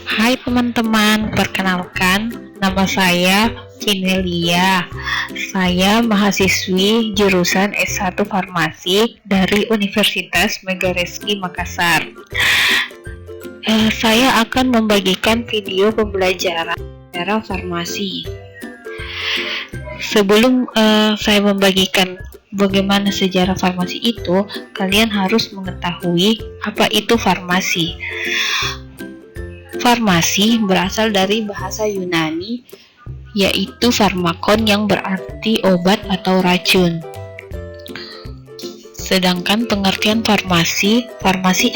Hai teman-teman, perkenalkan nama saya Cinelia. Saya mahasiswi jurusan S1 Farmasi dari Universitas Megareski Makassar. Saya akan membagikan video pembelajaran sejarah farmasi. Sebelum saya membagikan bagaimana sejarah farmasi itu, kalian harus mengetahui apa itu farmasi. Farmasi berasal dari bahasa Yunani, yaitu farmakon yang berarti obat atau racun. Sedangkan pengertian farmasi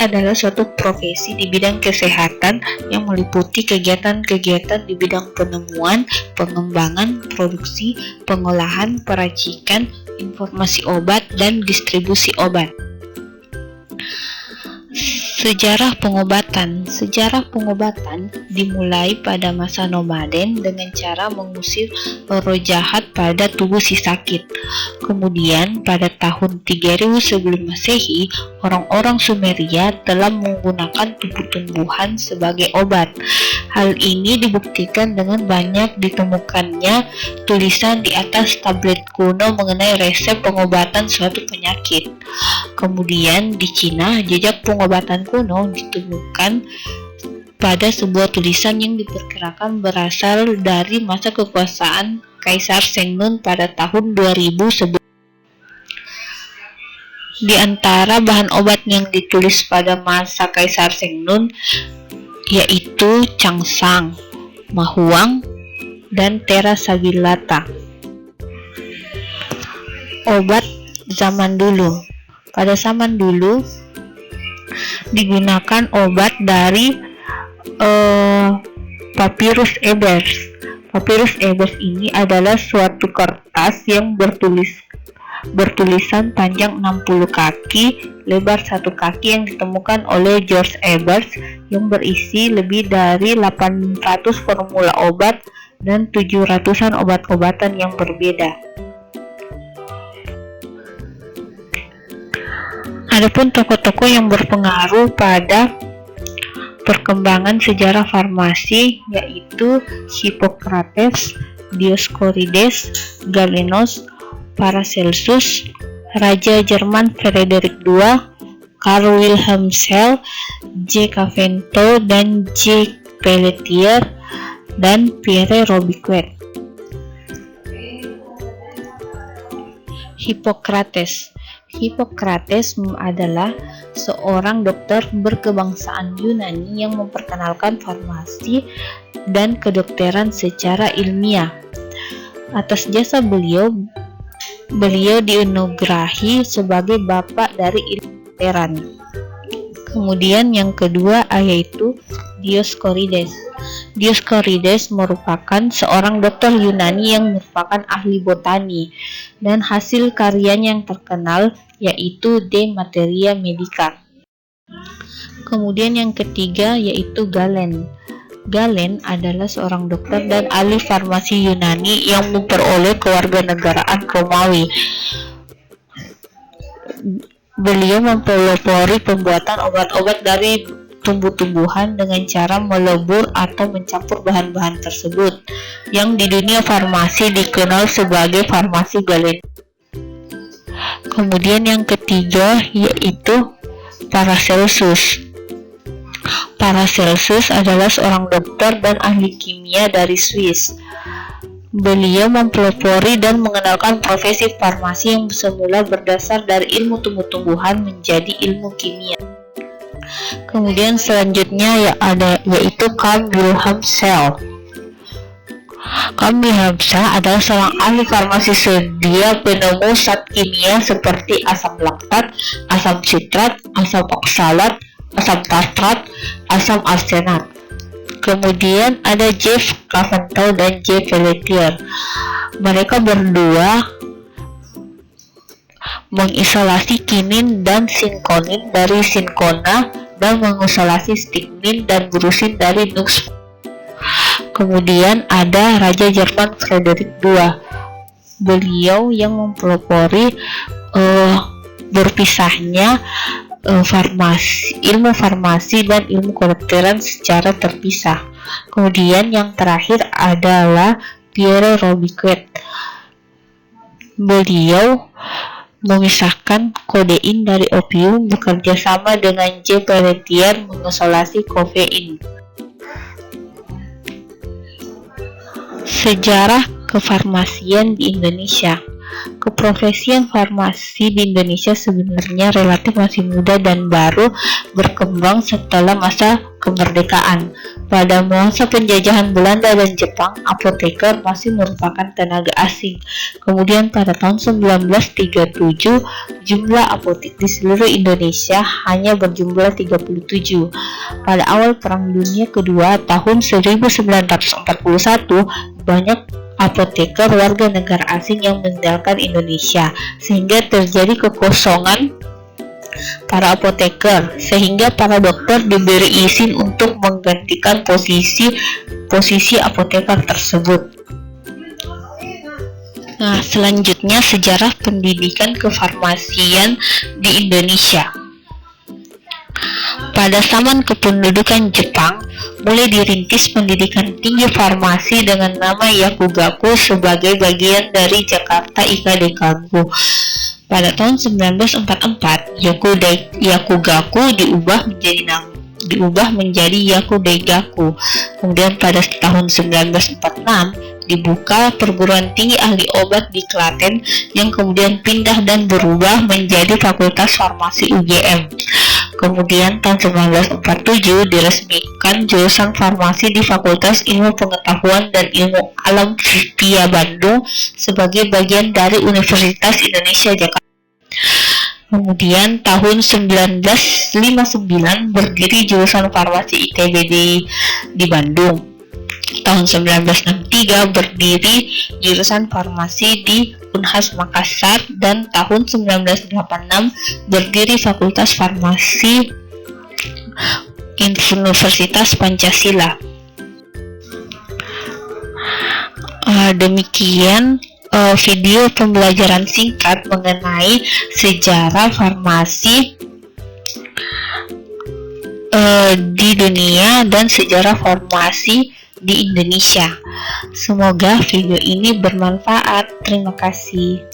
adalah suatu profesi di bidang kesehatan yang meliputi kegiatan-kegiatan di bidang penemuan, pengembangan, produksi, pengolahan, peracikan, informasi obat, dan distribusi obat. Sejarah pengobatan dimulai pada masa nomaden dengan cara mengusir roh jahat pada tubuh si sakit. Kemudian pada tahun 3000 sebelum Masehi, orang-orang Sumeria telah menggunakan tumbuh-tumbuhan sebagai obat. Hal ini dibuktikan dengan banyak ditemukannya tulisan di atas tablet kuno mengenai resep pengobatan suatu penyakit. Kemudian di Cina, jejak pengobatan kuno ditemukan pada sebuah tulisan yang diperkirakan berasal dari masa kekuasaan Kaisar Sengmun pada tahun 2000 sebelum. Di antara bahan obat yang ditulis pada masa Kaisar Sengmun yaitu Changsang, Mahuang, dan Terasabilata. Obat zaman dulu. Pada zaman dulu digunakan obat dari Papyrus Ebers. Papyrus Ebers ini adalah suatu kertas yang bertulisan panjang 60 kaki, lebar 1 kaki yang ditemukan oleh George Ebers yang berisi lebih dari 800 formula obat dan 700-an obat-obatan yang berbeda. Adapun tokoh-tokoh yang berpengaruh pada perkembangan sejarah farmasi yaitu Hippocrates, Dioscorides, Galenos, Paracelsus, Raja Jerman Frederick II, Carl Wilhelm Schell, J. Cavento, dan J. Pelletier, dan Pierre Robert. Hippocrates adalah seorang dokter berkebangsaan Yunani yang memperkenalkan farmasi dan kedokteran secara ilmiah. Atas jasa beliau dianugerahi sebagai bapak dari ilmu kedokteran. Kemudian yang kedua yaitu Dioscorides. Dioscorides merupakan seorang dokter Yunani yang merupakan ahli botani, dan hasil karyanya yang terkenal yaitu De Materia Medica. Kemudian yang ketiga yaitu Galen. Galen adalah seorang dokter dan ahli farmasi Yunani yang memperoleh kewarganegaraan Romawi. Beliau mempelopori pembuatan obat-obat dari tumbuh-tumbuhan dengan cara melebur atau mencampur bahan-bahan tersebut, yang di dunia farmasi dikenal sebagai farmasi Galen. Kemudian yang ketiga yaitu Paracelsus. Paracelsus adalah seorang dokter dan ahli kimia dari Swiss. Beliau mempelopori dan mengenalkan profesi farmasi yang semula berdasar dari ilmu tumbuh-tumbuhan menjadi ilmu kimia. Kemudian selanjutnya yaitu Carl Wilhelm Schell. Carl Wilhelm Schell adalah seorang ahli farmasi Swedia, penemu zat kimia seperti asam laktat, asam sitrat, asam oksalat, asam tartrat, asam arsenat. Kemudian ada Jeff Cavento dan J. Pelletier. Mereka berdua mengisolasi kinin dan sinkonin dari sinkona dan mengisolasi stigmin dan brusin dari nux. Kemudian ada Raja Jerman Frederick II. Beliau yang mempelopori berpisahnya ilmu farmasi dan ilmu kedokteran secara terpisah. Kemudian yang terakhir adalah Pierre Robert. Beliau memisahkan kodein dari opium, bekerja sama dengan J. Pelletier mengisolasi kofein. Sejarah kefarmasian di Indonesia. Keprofesian farmasi di Indonesia sebenarnya relatif masih muda dan baru berkembang setelah masa kemerdekaan. Pada masa penjajahan Belanda dan Jepang, apoteker masih merupakan tenaga asing. Kemudian pada tahun 1937, jumlah apotek di seluruh Indonesia hanya berjumlah 37. Pada awal Perang Dunia Kedua tahun 1941, banyak apoteker warga negara asing yang meninggalkan Indonesia, sehingga terjadi kekosongan para apoteker, sehingga para dokter diberi izin untuk menggantikan posisi apoteker tersebut. Nah, selanjutnya sejarah pendidikan kefarmasian di Indonesia. Pada zaman kependudukan Jepang, mulai dirintis pendidikan tinggi farmasi dengan nama Yakugaku sebagai bagian dari Jakarta Ikadekago. Pada tahun 1944, Yakugaku diubah menjadi Yakudegaku. Kemudian pada tahun 1946 dibuka perguruan tinggi ahli obat di Klaten yang kemudian pindah dan berubah menjadi Fakultas Farmasi UGM. Kemudian tahun 1947 diresmikan jurusan farmasi di Fakultas Ilmu Pengetahuan dan Ilmu Alam via Bandung sebagai bagian dari Universitas Indonesia Jakarta. Kemudian tahun 1959 berdiri jurusan farmasi ITB di Bandung. Tahun 1963 berdiri jurusan farmasi di Unhas Makassar, dan tahun 1986 berdiri Fakultas Farmasi Universitas Pancasila. Demikian video pembelajaran singkat mengenai sejarah farmasi di dunia dan sejarah farmasi di Indonesia. Semoga video ini bermanfaat. Terima kasih.